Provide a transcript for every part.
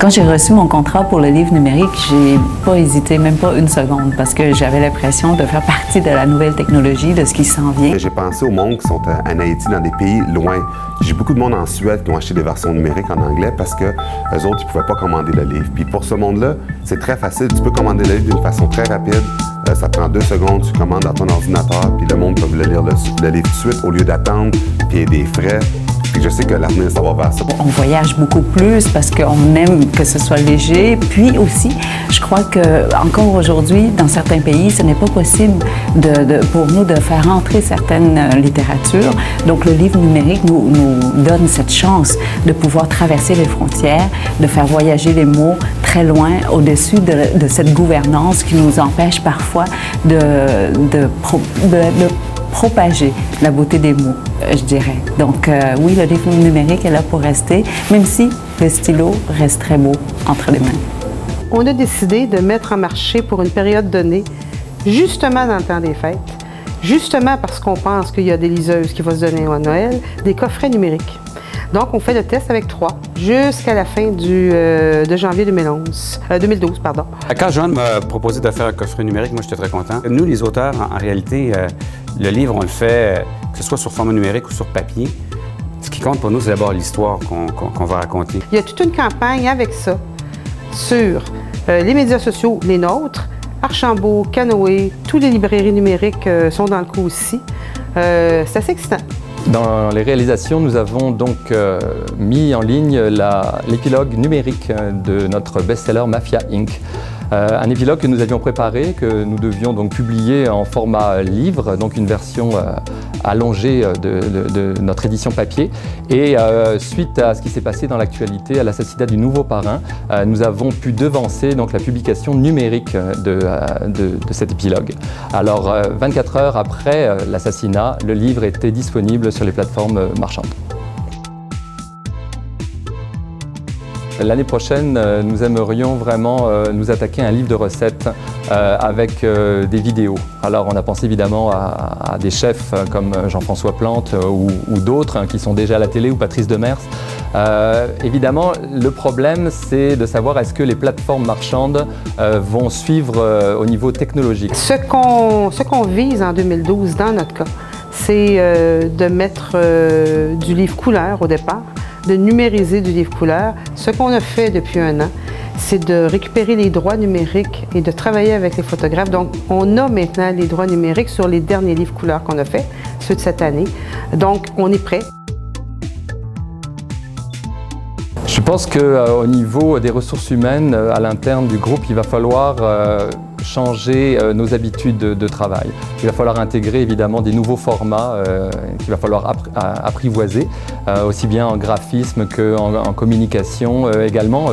Quand j'ai reçu mon contrat pour le livre numérique, j'ai pas hésité, même pas une seconde, parce que j'avais l'impression de faire partie de la nouvelle technologie, de ce qui s'en vient. J'ai pensé au monde qui sont en Haïti, dans des pays loin. J'ai beaucoup de monde en Suède qui ont acheté des versions numériques en anglais parce que les autres, ils pouvaient pas commander le livre. Puis pour ce monde-là, c'est très facile. Tu peux commander le livre d'une façon très rapide. Ça prend 2 secondes, tu commandes dans ton ordinateur, puis le monde peut le lire le livre tout de suite au lieu d'attendre, puis il y a des frais. Puis je sais que l'avenir, ça va vers ça. On voyage beaucoup plus parce qu'on aime que ce soit léger. Puis aussi, je crois qu'encore aujourd'hui, dans certains pays, ce n'est pas possible pour nous de faire entrer certaines littératures. Donc le livre numérique nous donne cette chance de pouvoir traverser les frontières, de faire voyager les mots très loin au-dessus de cette gouvernance qui nous empêche parfois de propager la beauté des mots, je dirais. Donc oui, le livre numérique est là pour rester, même si le stylo reste très beau entre les mains. On a décidé de mettre en marché pour une période donnée, justement dans le temps des fêtes, justement parce qu'on pense qu'il y a des liseuses qui vont se donner à Noël, des coffrets numériques. Donc, on fait le test avec 3 jusqu'à la fin de janvier 2012. Quand Joanne m'a proposé de faire un coffret numérique, moi, j'étais très content. Nous, les auteurs, en réalité, le livre, on le fait, que ce soit sur format numérique ou sur papier. Ce qui compte pour nous, c'est d'abord l'histoire qu'on va raconter. Il y a toute une campagne avec ça sur les médias sociaux, les nôtres, Archambault, Canoë, toutes les librairies numériques sont dans le coup aussi. C'est assez excitant. Dans les réalisations, nous avons donc mis en ligne l'épilogue numérique de notre best-seller Mafia Inc. Un épilogue que nous avions préparé, que nous devions donc publier en format livre, donc une version allongée de notre édition papier. Et suite à ce qui s'est passé dans l'actualité, à l'assassinat du nouveau parrain, nous avons pu devancer donc la publication numérique de cet épilogue. Alors 24 heures après l'assassinat, le livre était disponible sur les plateformes marchandes. L'année prochaine, nous aimerions vraiment nous attaquer à un livre de recettes avec des vidéos. Alors on a pensé évidemment à des chefs comme Jean-François Plante ou d'autres qui sont déjà à la télé, ou Patrice Demers. Évidemment, le problème, c'est de savoir est-ce que les plateformes marchandes vont suivre au niveau technologique. Ce qu'on vise en 2012 dans notre cas, c'est de mettre du livre couleur au départ, de numériser du livre couleur. Ce qu'on a fait depuis 1 an, c'est de récupérer les droits numériques et de travailler avec les photographes. Donc, on a maintenant les droits numériques sur les derniers livres couleurs qu'on a fait, ceux de cette année. Donc, on est prêt. Je pense qu'au niveau des ressources humaines, à l'interne du groupe, il va falloir changer nos habitudes de travail. Il va falloir intégrer évidemment des nouveaux formats qu'il va falloir apprivoiser, aussi bien en graphisme qu'en communication également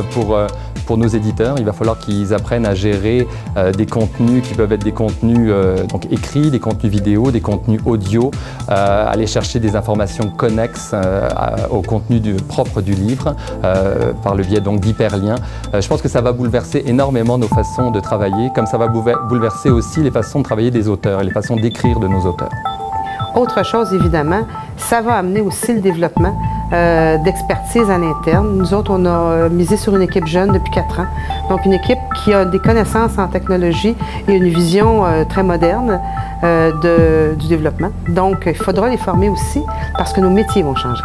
pour nos éditeurs. Il va falloir qu'ils apprennent à gérer des contenus qui peuvent être des contenus donc écrits, des contenus vidéo, des contenus audio, aller chercher des informations connexes au contenu propre du livre par le biais donc d'hyperliens. Je pense que ça va bouleverser énormément nos façons de travailler, comme ça va bouleverser aussi les façons de travailler des auteurs et les façons d'écrire de nos auteurs. Autre chose, évidemment, ça va amener aussi le développement d'expertise à l'interne. Nous autres, on a misé sur une équipe jeune depuis 4 ans. Donc, une équipe qui a des connaissances en technologie et une vision très moderne du développement. Donc, il faudra les former aussi parce que nos métiers vont changer.